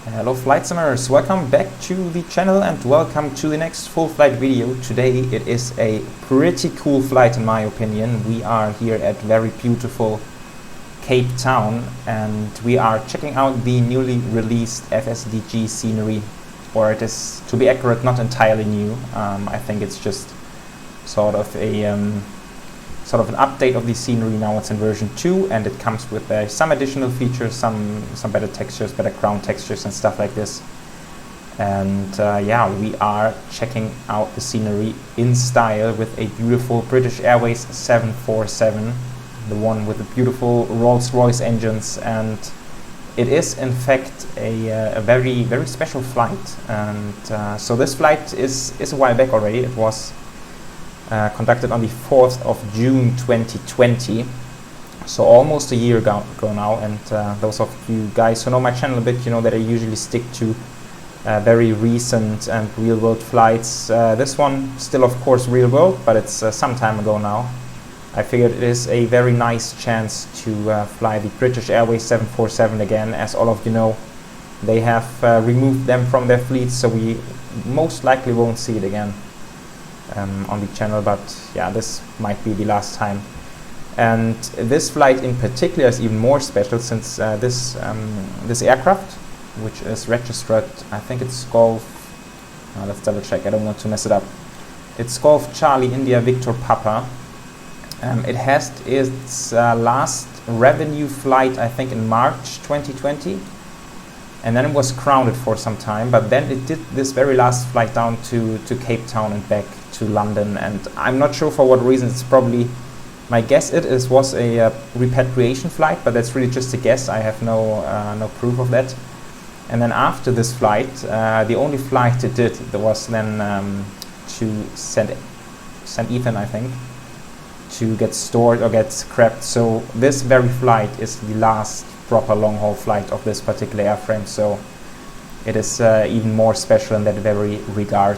Hello flight simmers, welcome back to the channel and welcome to the next full flight video. Today it is a pretty cool flight in my opinion. We are here at very beautiful Cape Town and we are checking out the newly released FSDG scenery, or it is, to be accurate, not entirely new. I think it's just sort of an update of the scenery. Now it's in version 2 and it comes with some additional features, some better textures, better ground textures and stuff like this. And yeah, we are checking out the scenery in style with a beautiful British Airways 747, the one with the beautiful Rolls-Royce engines, and it is in fact a very special flight. And so this flight is a while back already. It was conducted on the 4th of June 2020, so almost a year ago now. And those of you guys who know my channel a bit, you know that I usually stick to very recent and real-world flights. This one still, of course, real-world, but it's some time ago now. I figured it is a very nice chance to fly the British Airways 747 again. As all of you know, they have removed them from their fleet, so we most likely won't see it again on the channel, but yeah, this might be the last time. And this flight in particular is even more special since this aircraft, which is registered, I think it's Golf, let's double check, I don't want to mess it up. It's Golf Charlie India Victor Papa. It has its last revenue flight, I think, in March 2020, and then it was grounded for some time, but then it did this very last flight down to Cape Town and back to London, and I'm not sure for what reason. It's probably, my guess was a repatriation flight, but that's really just a guess. I have no proof of that. And then after this flight, the only flight it did was then to St. Ethan, I think, to get stored or get scrapped. So this very flight is the last proper long-haul flight of this particular airframe, so it is even more special in that very regard.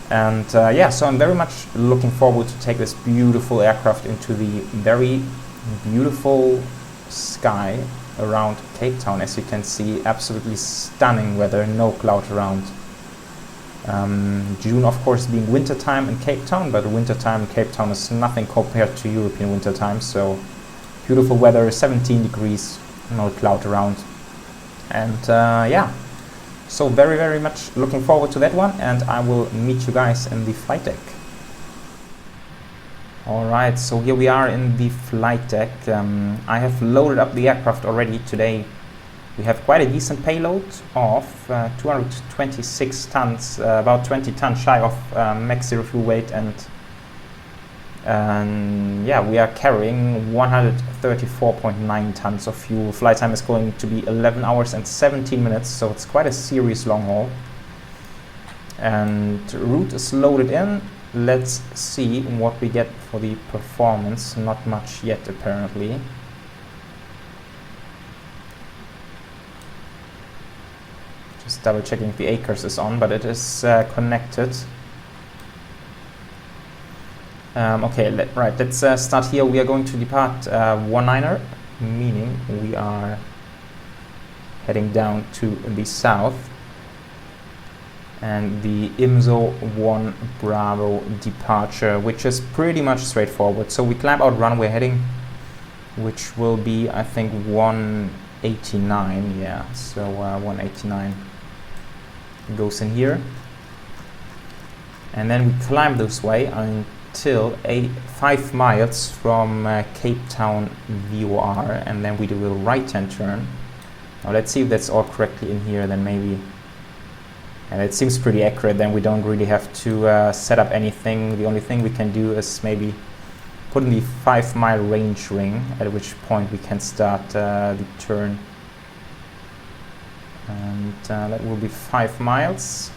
And yeah, so I'm very much looking forward to take this beautiful aircraft into the very beautiful sky around Cape Town. As you can see, absolutely stunning weather, no cloud around. June, of course, being winter time in Cape Town, but winter time in Cape Town is nothing compared to European winter time. So beautiful weather, 17 degrees, no cloud around. And yeah, so very much looking forward to that one, and I will meet you guys in the flight deck. Alright, so here we are in the flight deck. I have loaded up the aircraft already today. We have quite a decent payload of 226 tons, about 20 tons shy of max zero fuel weight, and yeah, we are carrying 134.9 tons of fuel. Flight time is going to be 11 hours and 17 minutes, so it's quite a serious long haul. And route is loaded in. Let's see what we get for the performance. Not much yet, apparently. Just double checking if the ACARS is on, but it is connected. Okay, let's start here. We are going to depart 19er, meaning we are heading down to the south, and the IMSO 1 Bravo departure, which is pretty much straightforward. So we climb out runway heading, which will be, I think, 189, yeah, so 189 goes in here, and then we climb this way until 5 miles from Cape Town VOR, and then we do a right-hand turn. Now let's see if that's all correctly in here, then maybe, and it seems pretty accurate. Then we don't really have to set up anything. The only thing we can do is maybe put in the 5-mile range ring, at which point we can start the turn, and that will be 5 miles.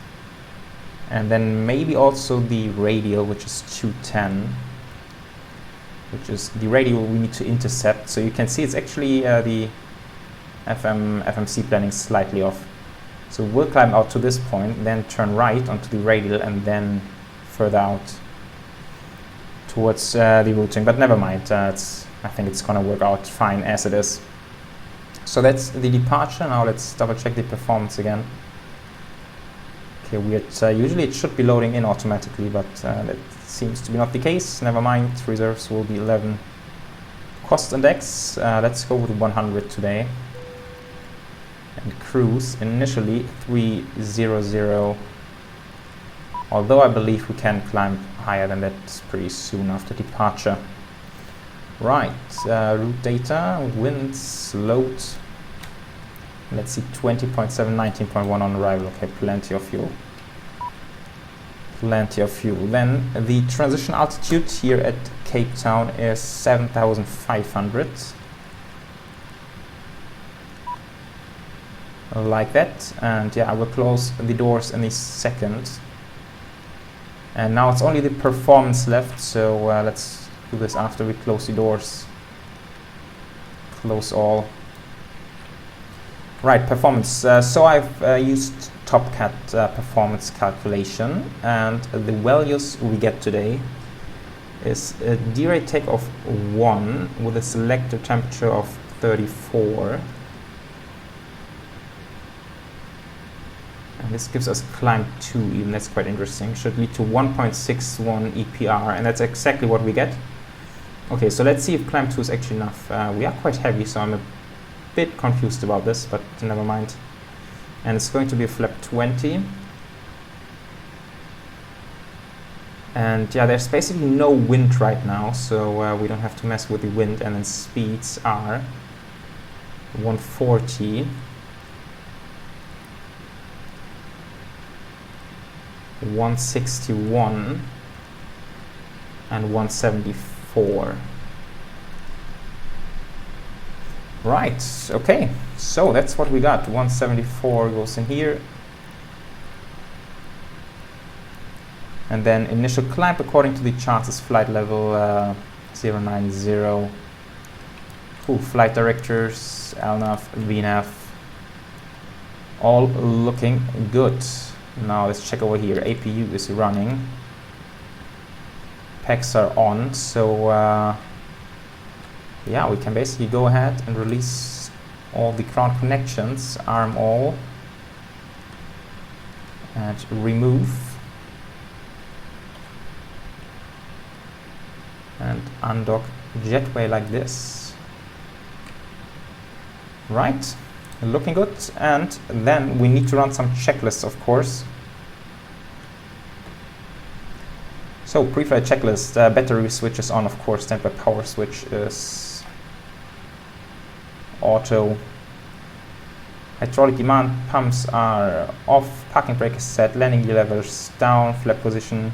And then maybe also the radial, which is 210, which is the radial we need to intercept. So you can see it's actually the FMC planning slightly off. So we'll climb out to this point, then turn right onto the radial, and then further out towards the routing. But never mind, I think it's gonna work out fine as it is. So that's the departure. Now let's double check the performance again. Okay, weird. Usually it should be loading in automatically, but that seems to be not the case. Never mind, reserves will be 11. Cost index, let's go with 100 today. And cruise initially 300. Although I believe we can climb higher than that pretty soon after departure. Right, route data, winds, load. Let's see, 20.7, 19.1 on arrival. Okay, plenty of fuel. Plenty of fuel. Then the transition altitude here at Cape Town is 7,500. Like that. And yeah, I will close the doors in a second. And now it's only the performance left, so let's do this after we close the doors. Close all. Right, performance. So I've used TopCat performance calculation, and the values we get today is a D-rate takeoff 1 with a selector temperature of 34. And this gives us climb 2 even, that's quite interesting. Should lead to 1.61 EPR, and that's exactly what we get. Okay, so let's see if climb 2 is actually enough. We are quite heavy, so I'm a bit confused about this, but never mind. And it's going to be a flap 20. And yeah, there's basically no wind right now, so we don't have to mess with the wind. And then speeds are 140. 161 and 174. Right, okay, so that's what we got. 174 goes in here. And then initial climb according to the charts is flight level 090. Ooh, flight directors, LNAV, VNAV, all looking good. Now let's check over here. APU is running. Packs are on, so yeah, we can basically go ahead and release all the ground connections, arm all, and remove, and undock jetway like this. Right, looking good. And then we need to run some checklists, of course. So pre-flight checklist, battery switch is on, of course. Standby power switch is auto. Hydraulic demand pumps are off. Parking brake is set. Landing gear levels down. Flap position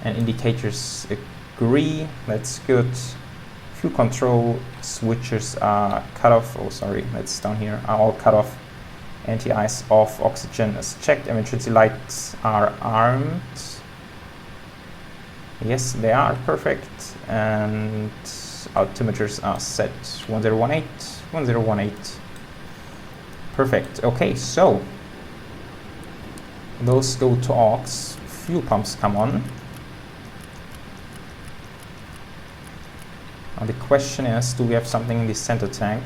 and indicators agree. That's good. Fuel control switches are cut off. Oh, sorry, that's down here. Are all cut off. Anti-ice off. Oxygen is checked. Emergency lights are armed. Yes, they are perfect. And altimeters are set. 1018, 1018. Perfect. Okay, so those go to aux. Fuel pumps come on. Now the question is, do we have something in the center tank?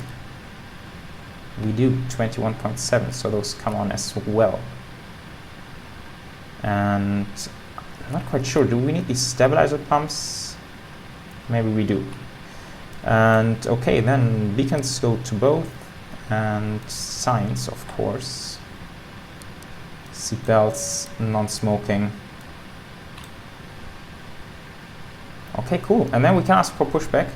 We do, 21.7, so those come on as well. And I'm not quite sure, do we need these stabilizer pumps? Maybe we do. And okay, then beacons go to both, and signs, of course. Seatbelts, non-smoking. Okay, cool. And then we can ask for pushback.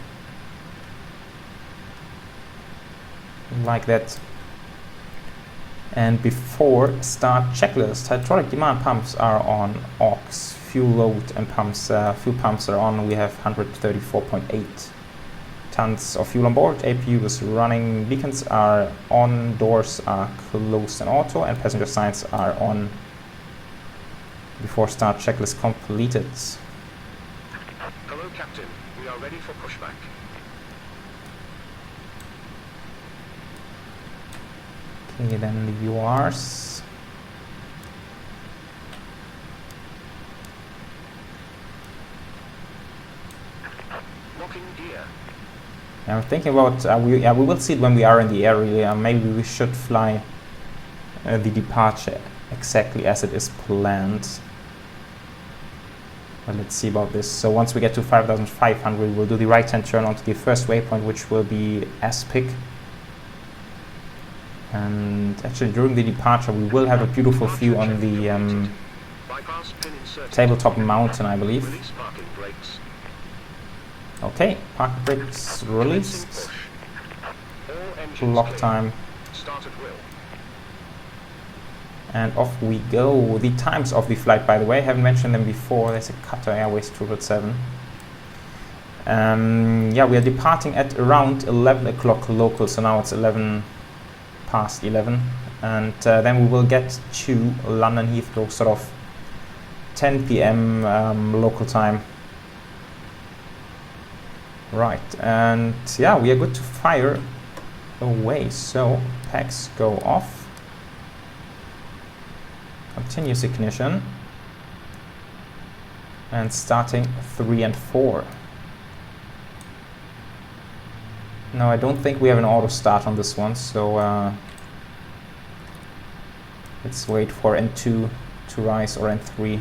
Like that. And before start checklist, hydraulic demand pumps are on aux. Fuel load and pumps, fuel pumps are on. We have 134.8 tons of fuel on board. APU is running. Beacons are on. Doors are closed and auto. And passenger signs are on. Before start checklist completed. Hello, Captain. We are ready for pushback. Okay, then the URs. Locking gear. I'm thinking about, we will see it when we are in the area. Maybe we should fly the departure exactly as it is planned. But let's see about this. So once we get to 5,500, we'll do the right-hand turn onto the first waypoint, which will be ASCA. And actually during the departure we will have a beautiful view on the tabletop mountain, I believe. Okay, park brakes released. Lock time. And off we go. The times of the flight, by the way, I haven't mentioned them before. There's a Qatar Airways 777. Yeah, we are departing at around 11 o'clock local, so now it's 11 past 11. And then we will get to London Heathrow sort of 10 p.m. Local time. Right, and yeah, we are good to fire away. So packs go off. Continuous ignition. And starting 3 and 4. No, I don't think we have an auto start on this one, so let's wait for N2 to rise, or N3.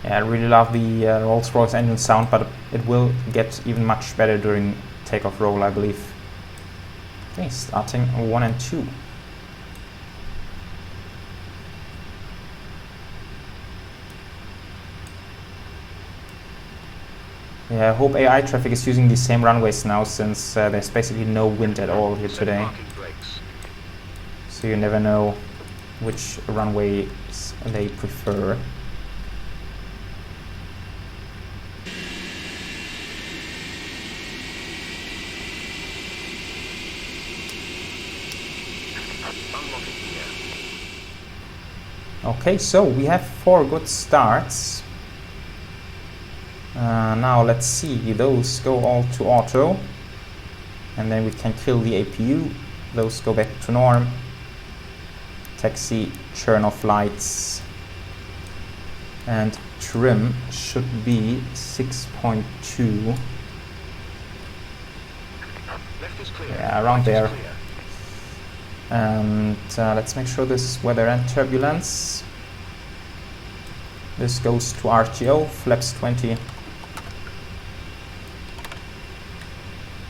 Yeah, I really love the Rolls-Royce engine sound, but it will get even much better during takeoff roll, I believe. Okay, starting 1 and 2. Yeah, I hope AI traffic is using the same runways now, since there's basically no wind at all here today. So you never know which runways they prefer. Okay, so we have 4 good starts. Now let's see, those go all to auto, and then we can kill the APU. Those go back to norm. Taxi, turn off lights, and trim should be 6.2. Yeah, around there. And let's make sure this is weather and turbulence. This goes to RTO, flaps 20.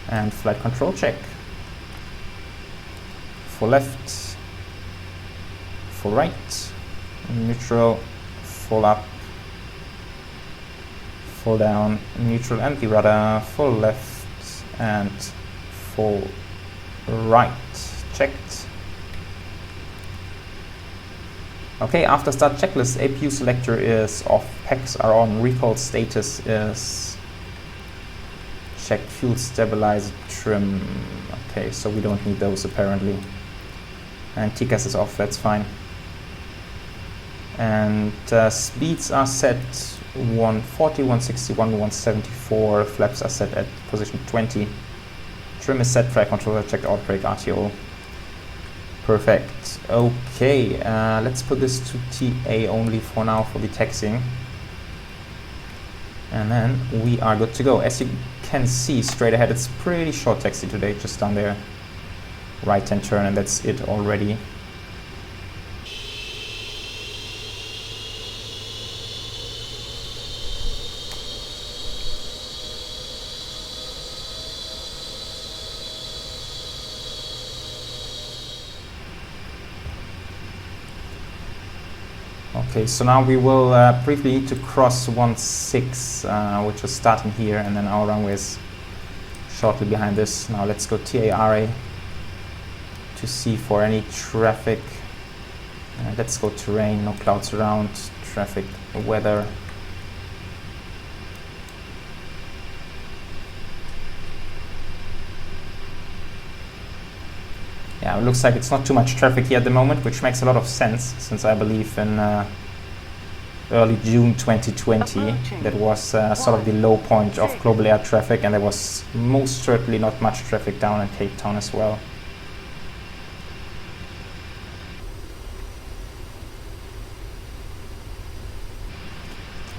And flight control check. For left, for right, neutral, full up, full down, neutral and the rudder, full left and full right. Checked. Okay, after start checklist, APU selector is off, packs are on, recall status is check, fuel stabilizer, trim. Okay, so we don't need those apparently. And TCAS is off, that's fine. And speeds are set 140, 161, 174, flaps are set at position 20. Trim is set, flight controller checked, outbreak, RTO. Perfect. Okay, let's put this to TA only for now for the taxiing. And then we are good to go. As you can see straight ahead, it's pretty short taxi today, just down there. Right-hand turn, and that's it already. Okay, so now we will briefly need to cross 16, which is starting here, and then our runways shortly behind this. Now let's go TARA to see for any traffic. Let's go terrain, no clouds around, traffic, weather. Yeah, it looks like it's not too much traffic here at the moment, which makes a lot of sense, since I believe in early June 2020 that was sort of the low point of global air traffic, and there was most certainly not much traffic down in Cape Town as well.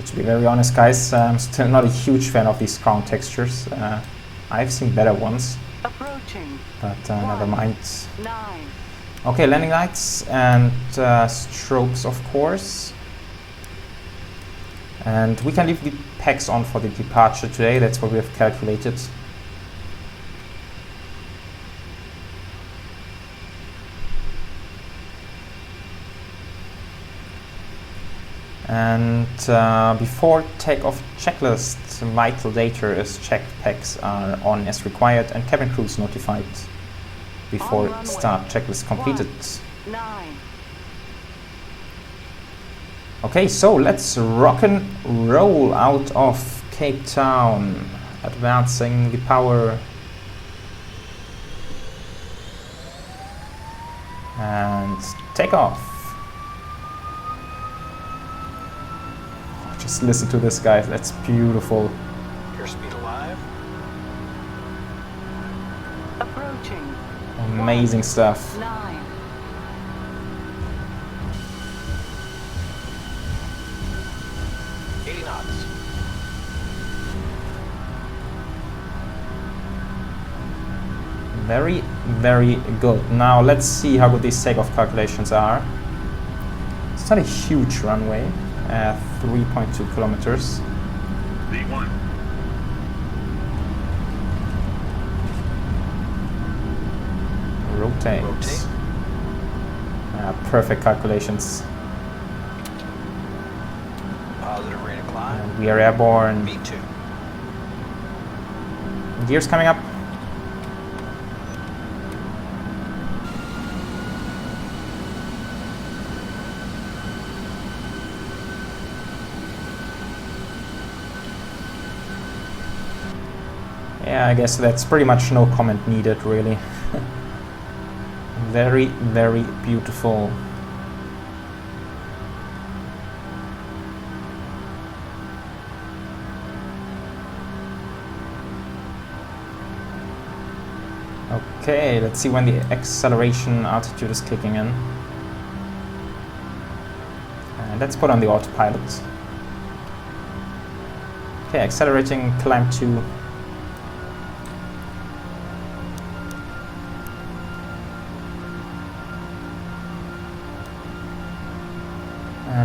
To be very honest, guys, I'm still not a huge fan of these ground textures. I've seen better ones, but never mind. Okay, landing lights and strobes, of course. And we can leave the packs on for the departure today. That's what we have calculated. And before takeoff checklist, vital data is checked, packs are on as required, and cabin crew is notified before start, checklist completed. Okay, so let's rock and roll out of Cape Town, advancing the power. And take off. Just listen to this, guys. That's beautiful. Airspeed alive. Approaching. Amazing stuff. 9. Very, very good. Now let's see how good these takeoff calculations are. It's not a huge runway, 3.2 kilometers. V1. Rotate. Perfect calculations. Positive rate of climb. And we are airborne. V2. Gears coming up. Yeah, I guess that's pretty much no comment needed, really. Very, very beautiful. Okay, let's see when the acceleration altitude is kicking in. And let's put on the autopilot. Okay, accelerating, climb 2.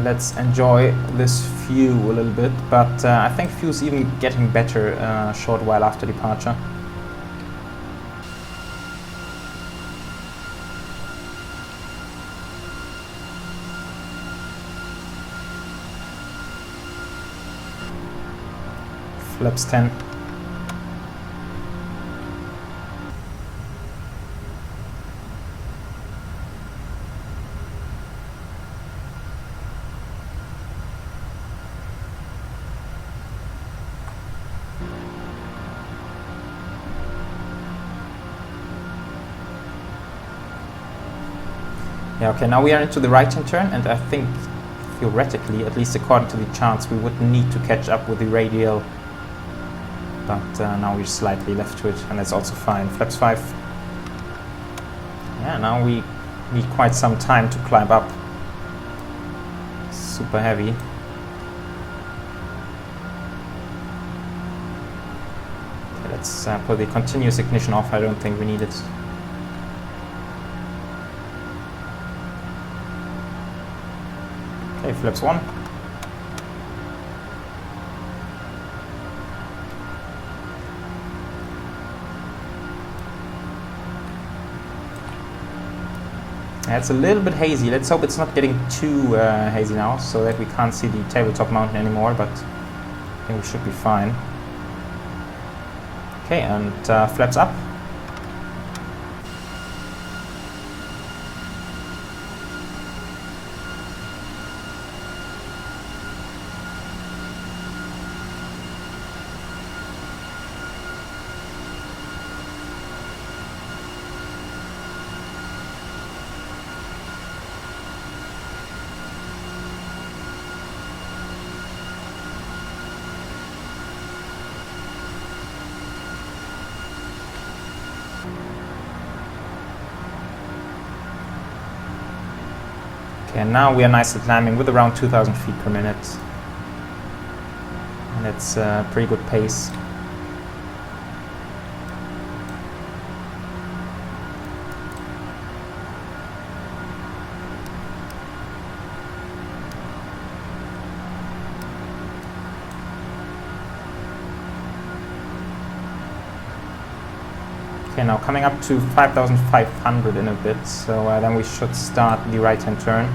Let's enjoy this view a little bit, but I think view's even getting better a short while after departure. Flaps 10. Yeah, okay, now we are into the right-hand turn, and I think theoretically, at least according to the charts, we would need to catch up with the radial, but now we're slightly left to it, and that's also fine. Flaps 5. Yeah, now we need quite some time to climb up. Super heavy. Okay, let's put the continuous ignition off. I don't think we need it. Okay, flaps 1. It's a little bit hazy. Let's hope it's not getting too hazy now, so that we can't see the tabletop mountain anymore, but I think we should be fine. Okay, and flaps up. Okay, and now we are nicely climbing with around 2,000 feet per minute. And it's a pretty good pace. Okay, now coming up to 5,500 in a bit, so then we should start the right-hand turn.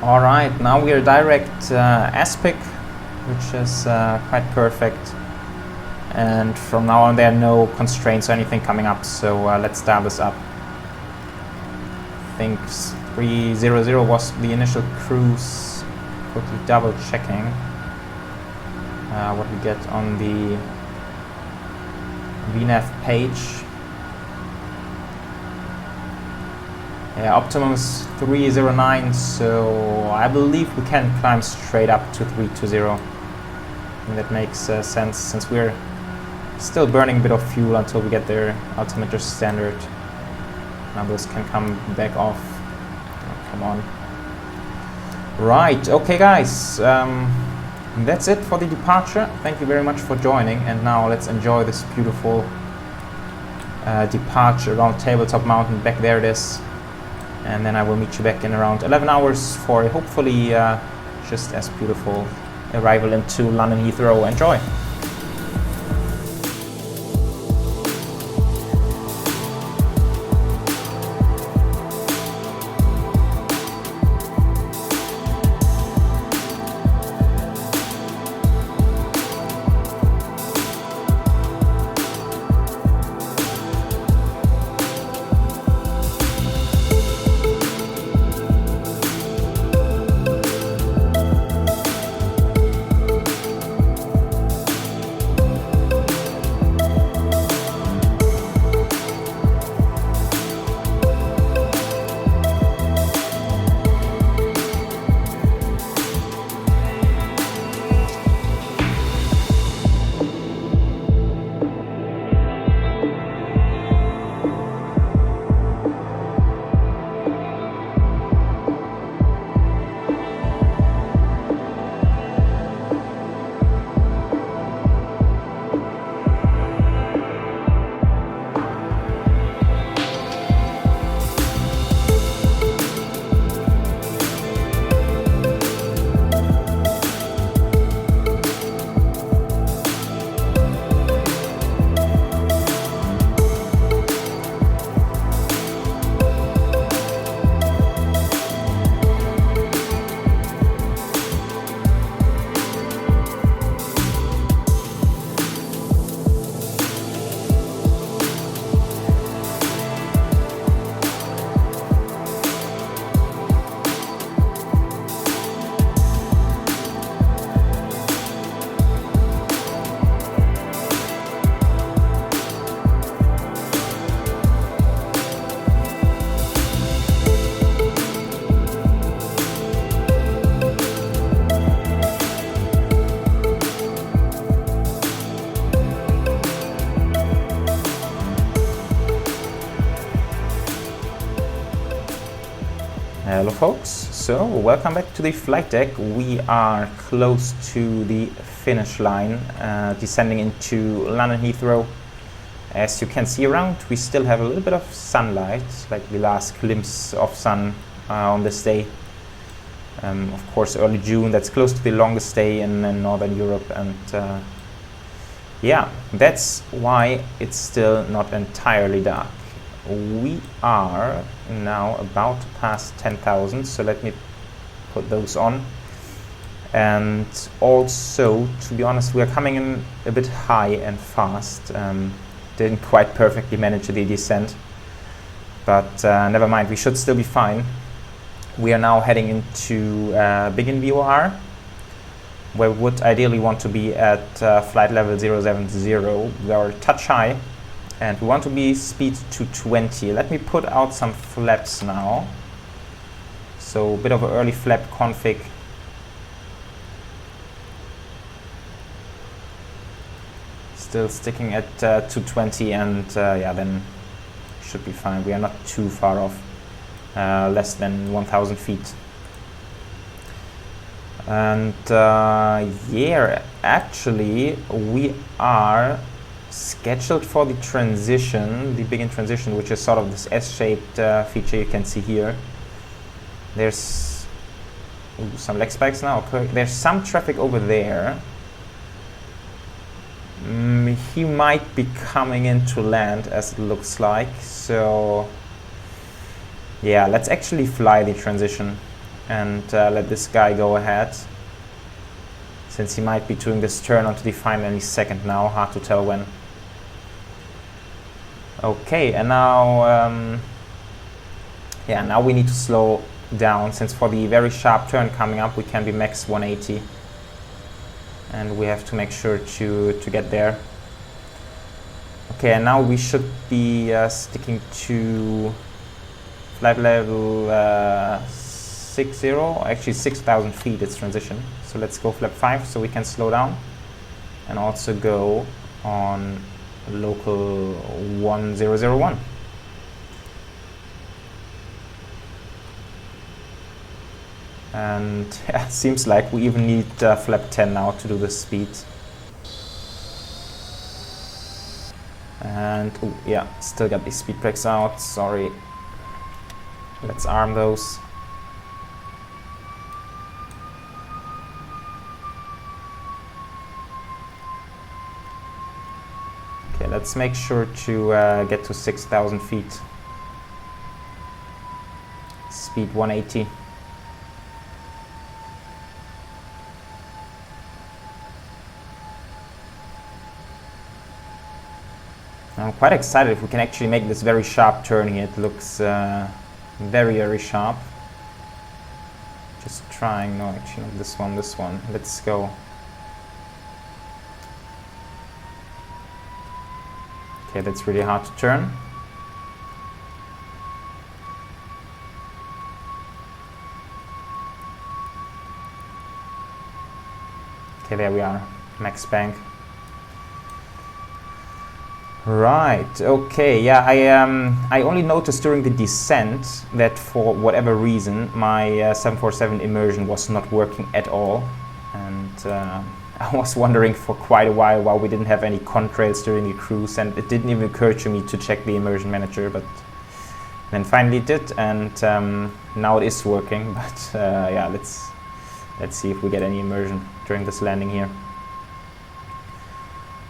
Alright, now we are direct aspect, which is quite perfect, and from now on there are no constraints or anything coming up, so let's dial this up. I think 300 was the initial cruise. Quickly double checking what we get on the VNAV page. Yeah, optimum is 309, so I believe we can climb straight up to 320. And that makes sense, since we're still burning a bit of fuel until we get their altimeter standard. Now this can come back off. Oh, come on. Right, okay guys, that's it for the departure. Thank you very much for joining, and now let's enjoy this beautiful departure around Tabletop Mountain. Back there it is. And then I will meet you back in around 11 hours for a hopefully just as beautiful arrival into London Heathrow. Enjoy! Hello folks, so welcome back to the flight deck. We are close to the finish line, descending into London Heathrow. As you can see around, we still have a little bit of sunlight, like the last glimpse of sun on this day. Of course, early June, that's close to the longest day in Northern Europe, and yeah, that's why it's still not entirely dark. We are now about to pass 10,000, so let me put those on. And also, to be honest, we are coming in a bit high and fast. Didn't quite perfectly manage the descent, but never mind, we should still be fine. We are now heading into big ENVSOUND, where we would ideally want to be at flight level 070. We are a touch high, and we want to be speed 220. Let me put out some flaps now. So a bit of an early flap config. Still sticking at 220, and yeah, then should be fine. We are not too far off, less than 1,000 feet. And yeah, actually we are scheduled for the transition, the begin transition, which is sort of this S-shaped feature you can see here. There's some leg spikes now. Okay. There's some traffic over there. He might be coming in to land, as it looks like. So yeah, let's actually fly the transition and let this guy go ahead, since he might be doing this turn onto the final any second now. Hard to tell when. Okay, and now yeah, now we need to slow down, since for the very sharp turn coming up we can be max 180, and we have to make sure to get there. Okay, and now we should be sticking to flight level 60, actually 6,000 feet it's transition. So let's go flap 5 so we can slow down, and also go on local 1001. And yeah, seems like we even need flap 10 now to do the speed. And oh, yeah, still got these speed brakes out, sorry. Let's arm those. Okay, let's make sure to get to 6,000 feet. Speed 180. I'm quite excited if we can actually make this very sharp turn here. It looks very, very sharp. Just trying, no, actually not this one, this one. Let's go. Okay, that's really hard to turn. Okay, there we are, max bank. Right, okay, yeah, I only noticed during the descent that for whatever reason my 747 immersion was not working at all, and I was wondering for quite a while why we didn't have any contrails during the cruise, and it didn't even occur to me to check the immersion manager, but then finally it did, and now it is working. But yeah, let's see if we get any immersion during this landing here.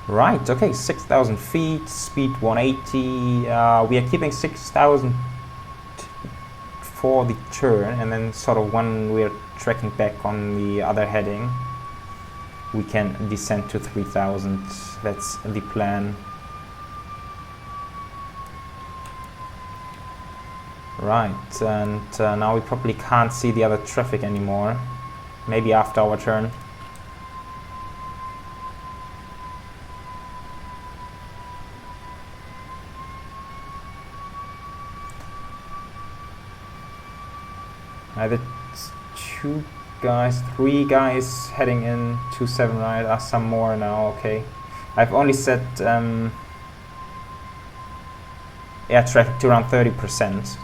Right, okay, 6,000 feet, speed 180. We are keeping 6,000 for the turn, and then sort of when we're tracking back on the other heading, we can descend to 3,000. That's the plan. Right, and now we probably can't see the other traffic anymore. Maybe after our turn. Either three guys heading in, 27, right? Some more now, okay. I've only set air traffic to around 30%.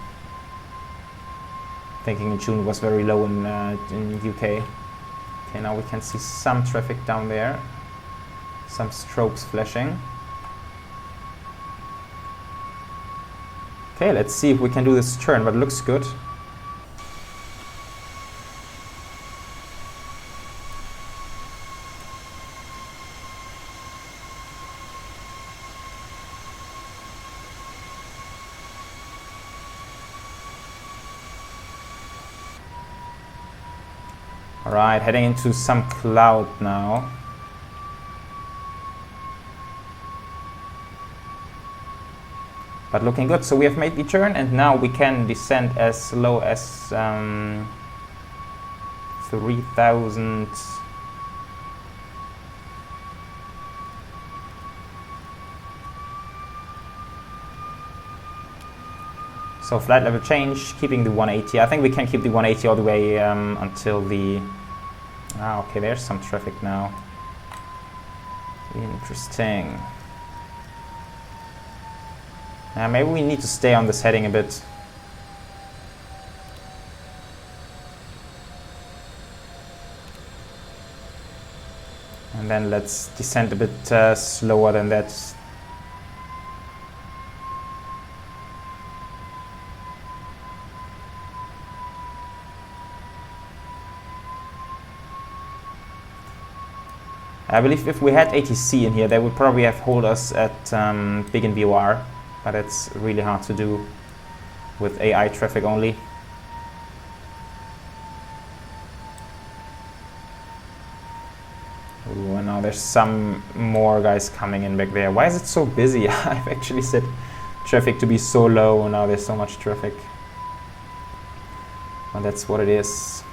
Thinking in June was very low in UK. Okay, now we can see some traffic down there. Some strobes flashing. Okay, let's see if we can do this turn, but it looks good. Alright, heading into some cloud now. But looking good, so we have made the turn and now we can descend as low as 3,000. So flight level change, keeping the 180. I think we can keep the 180 all the way until the... okay, there's some traffic now. Interesting. Maybe we need to stay on this heading a bit. And then let's descend a bit slower than that. I believe if we had ATC in here, they would probably have hold us at big in VOR, but it's really hard to do with AI traffic only. Ooh, and now there's some more guys coming in back there. Why is it so busy? I've actually set traffic to be so low, and now there's so much traffic. Well, that's what it is.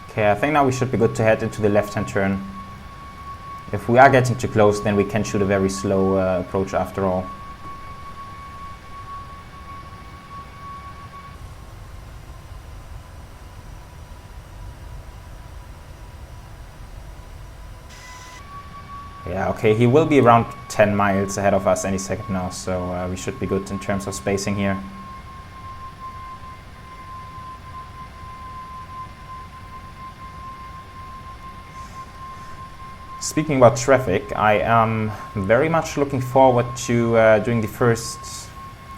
Okay, I think now we should be good to head into the left-hand turn. If we are getting too close, then we can shoot a very slow approach after all. Yeah, okay, he will be around 10 miles ahead of us any second now, so we should be good in terms of spacing here. Speaking about traffic, I am very much looking forward to doing the first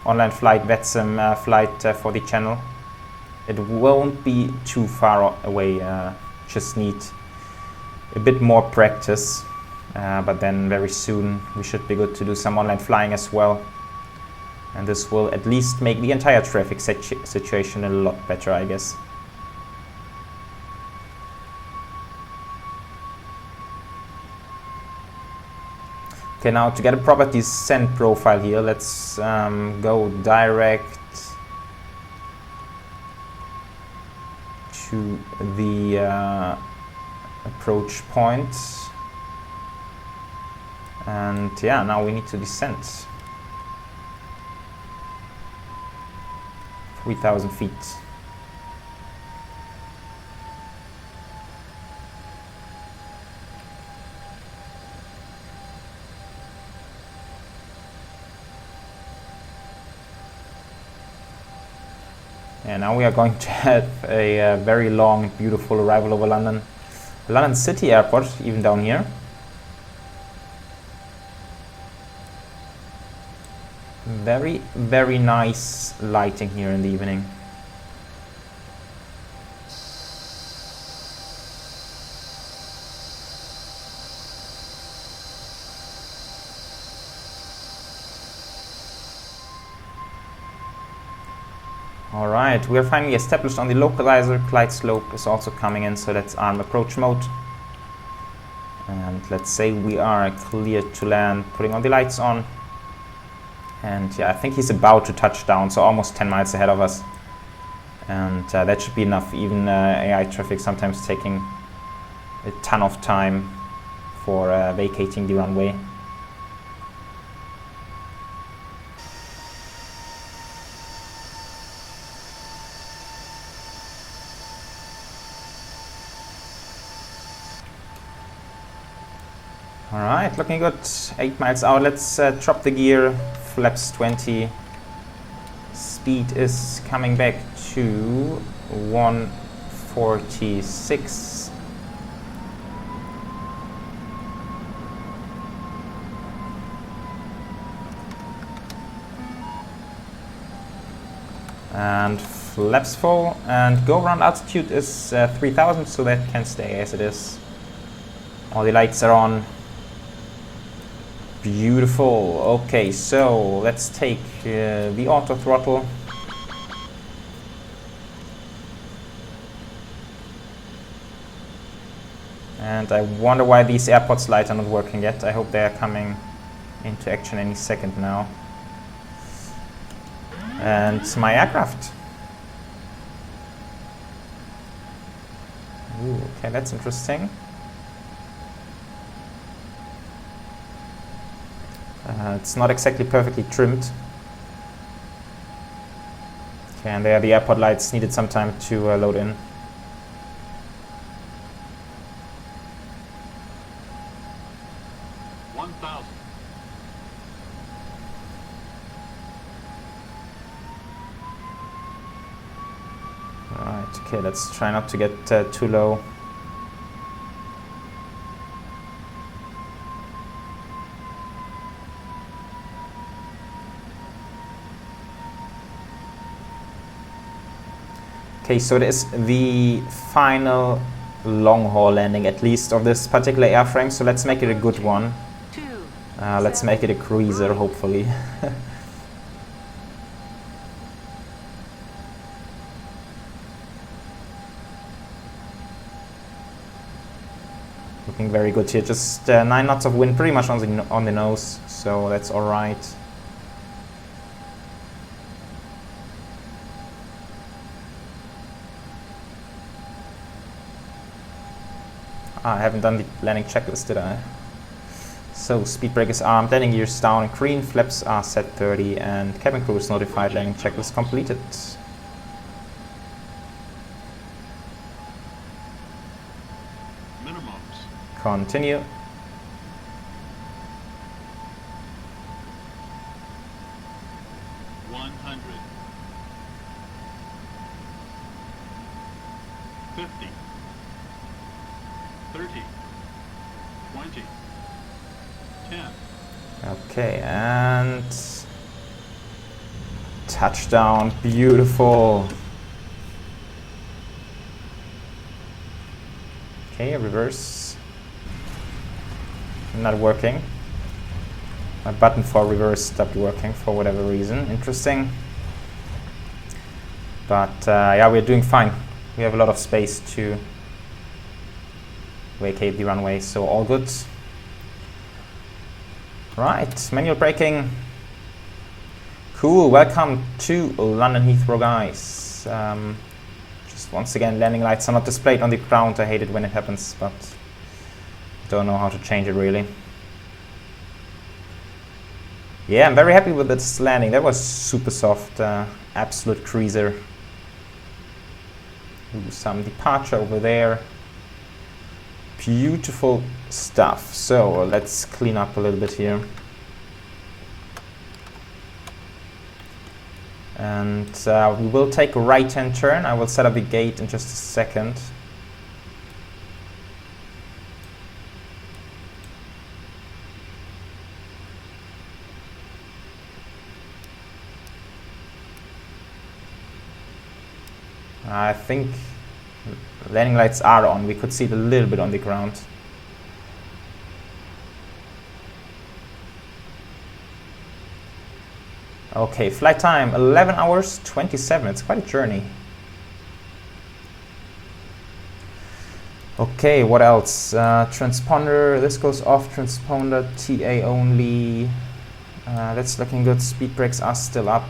online flight VETSIM flight for the channel. It won't be too far away, just need a bit more practice, but then very soon we should be good to do some online flying as well. And this will at least make the entire traffic situation a lot better, I guess. Okay, now to get a proper descent profile here, let's go direct to the approach point. And yeah, now we need to descend 3,000 feet. And now we are going to have a very long, beautiful arrival over London. London City Airport, even down here. Very, very nice lighting here in the evening. Alright, we are finally established on the localizer. Glide slope is also coming in, so that's arm approach mode. And let's say we are clear to land, putting on the lights on. And yeah, I think he's about to touch down, so almost 10 miles ahead of us. And that should be enough, even AI traffic sometimes taking a ton of time for vacating the runway. Alright, looking good. 8 miles out. Let's drop the gear. Flaps 20. Speed is coming back to 146. And flaps full. And go around altitude is 3000, so that can stay as it is. All the lights are on. Beautiful. Okay, so let's take the auto throttle. And I wonder why these airport lights are not working yet. I hope they are coming into action any second now. And my aircraft. Ooh, okay, that's interesting. It's not exactly perfectly trimmed. Okay, and there the airport lights needed some time to load in. Right, okay, let's try not to get too low. Okay, so it is the final long-haul landing, at least, of this particular airframe, so let's make it a good one. Let's make it a cruiser, hopefully. Looking very good here, just 9 knots of wind, pretty much on the nose, so that's alright. I haven't done the landing checklist, did I? So, speed brake is armed, landing gears down and green, flaps are set 30, and cabin crew is notified, landing checklist completed. Minimums. Continue. Okay, and touchdown, beautiful. Okay, reverse. Not working. My button for reverse stopped working for whatever reason. Interesting. But yeah, we're doing fine. We have a lot of space to vacate the runway, so all good. Right, manual braking. Cool, welcome to London Heathrow, guys. Just once again, landing lights are not displayed on the ground. I hate it when it happens, but don't know how to change it really. Yeah, I'm very happy with this landing. That was super soft, absolute cruiser. Ooh, some departure over there. Beautiful stuff. So let's clean up a little bit here. And we will take a right-hand turn. I will set up the gate in just a second. I think landing lights are on. We could see it a little bit on the ground. Okay, flight time 11 hours 27. It's quite a journey. Okay, what else? Transponder, this goes off. Transponder TA only. That's looking good. Speed brakes are still up.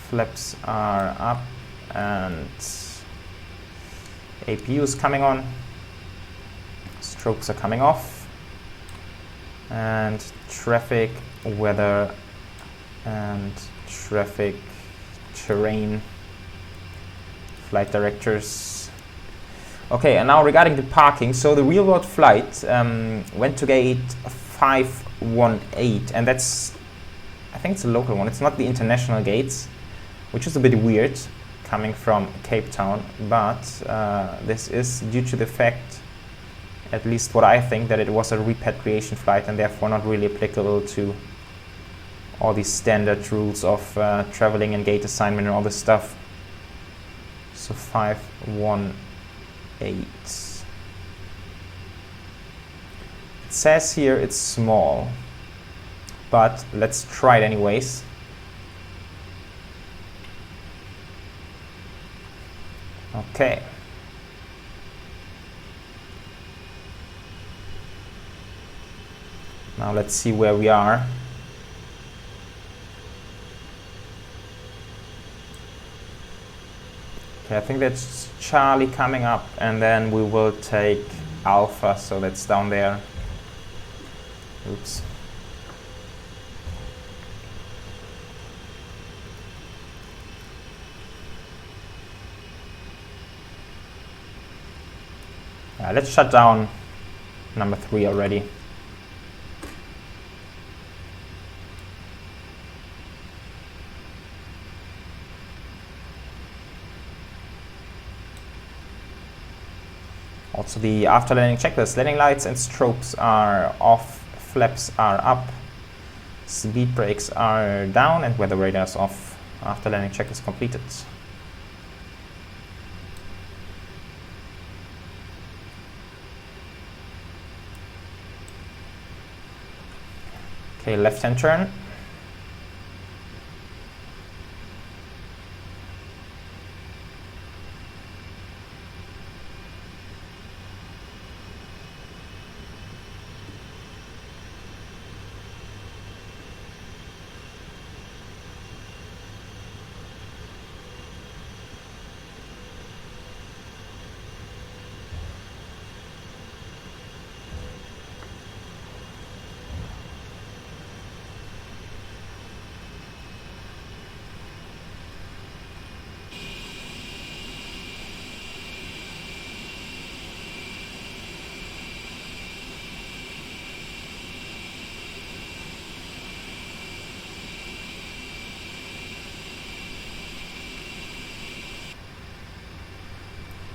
Flaps are up. And APU is coming on. Strobes are coming off. And traffic, weather, and traffic, terrain, flight directors. Okay, and now regarding the parking, so the real world flight went to gate 518, and that's, I think it's a local one. It's not the international gates, which is a bit weird coming from Cape Town, but this is due to the fact, at least what I think, that it was a repatriation flight and therefore not really applicable to all these standard rules of traveling and gate assignment and all this stuff. So 518. It says here it's small. but let's try it anyways. Okay. Now let's see where we are. Okay, I think that's Charlie coming up, and then we will take Alpha, so that's down there. Oops. Let's shut down number 3 already. Also the after landing checklist, landing lights and strobes are off, flaps are up, speed brakes are down, and weather radar is off. After landing checklist completed. Okay, left-hand turn.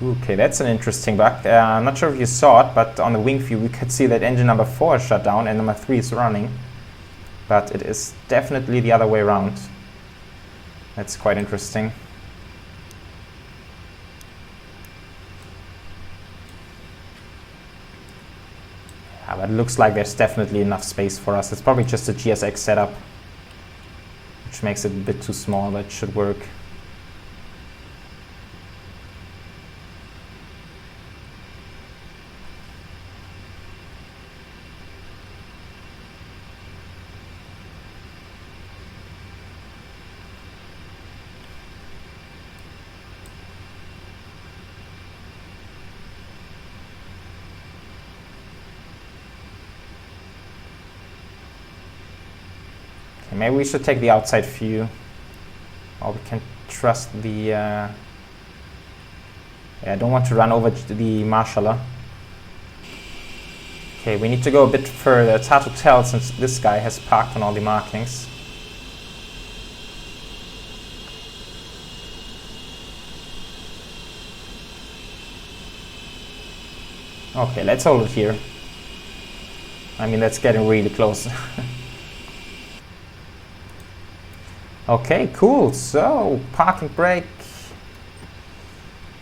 Okay, that's an interesting bug. I'm not sure if you saw it, but on the wing view we could see that engine number 4 is shut down and number 3 is running. But it is definitely the other way around. That's quite interesting. Yeah, but it looks like there's definitely enough space for us. It's probably just a GSX setup, which makes it a bit too small, but it should work. Maybe we should take the outside view, or we can trust the... yeah, I don't want to run over the marshaller. Okay, we need to go a bit further. It's hard to tell since this guy has parked on all the markings. Okay, let's hold it here. I mean, that's getting really close. Okay, cool. So, parking brake.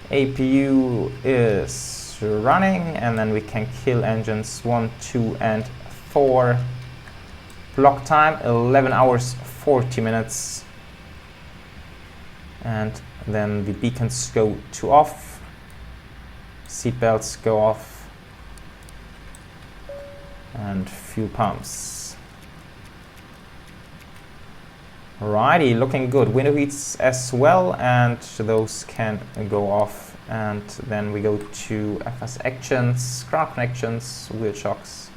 APU is running, and then we can kill engines 1, 2, and 4. Block time 11 hours 40 minutes. And then the beacons go to off. Seatbelts go off. And fuel pumps. Alrighty, looking good. Window heats as well, and those can go off. And then we go to FS actions, ground connections, wheel shocks,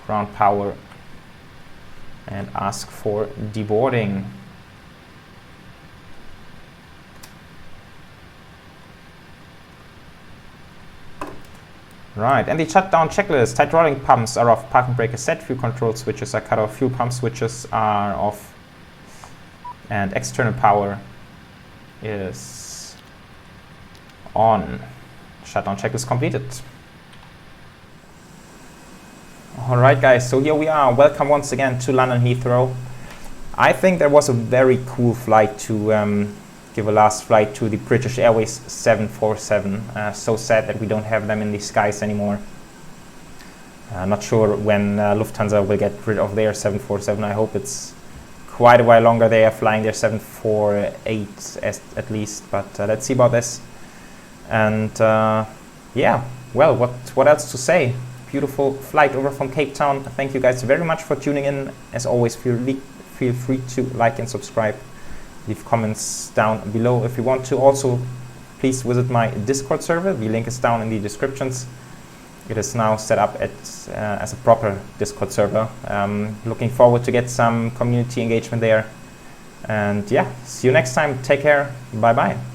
ground power, and ask for deboarding. Right, and the shutdown checklist. Tight rolling pumps are off, parking brake is set, fuel control switches are cut off, fuel pump switches are off, and external power is on. Shutdown checklist completed. Alright guys, so here we are. Welcome once again to London Heathrow. I think there was a very cool flight to give a last flight to the British Airways 747. So sad that we don't have them in the skies anymore. Not sure when Lufthansa will get rid of their 747. I hope it's quite a while longer. They are flying their 748 at least, but let's see about this. And yeah, well, what else to say? Beautiful flight over from Cape Town. Thank you guys very much for tuning in. As always, feel free to like and subscribe. Leave comments down below if you want to. Also, please visit my Discord server. The link is down in the descriptions. It is now set up as a proper Discord server. Looking forward to get some community engagement there. And yeah, see you next time. Take care. Bye bye.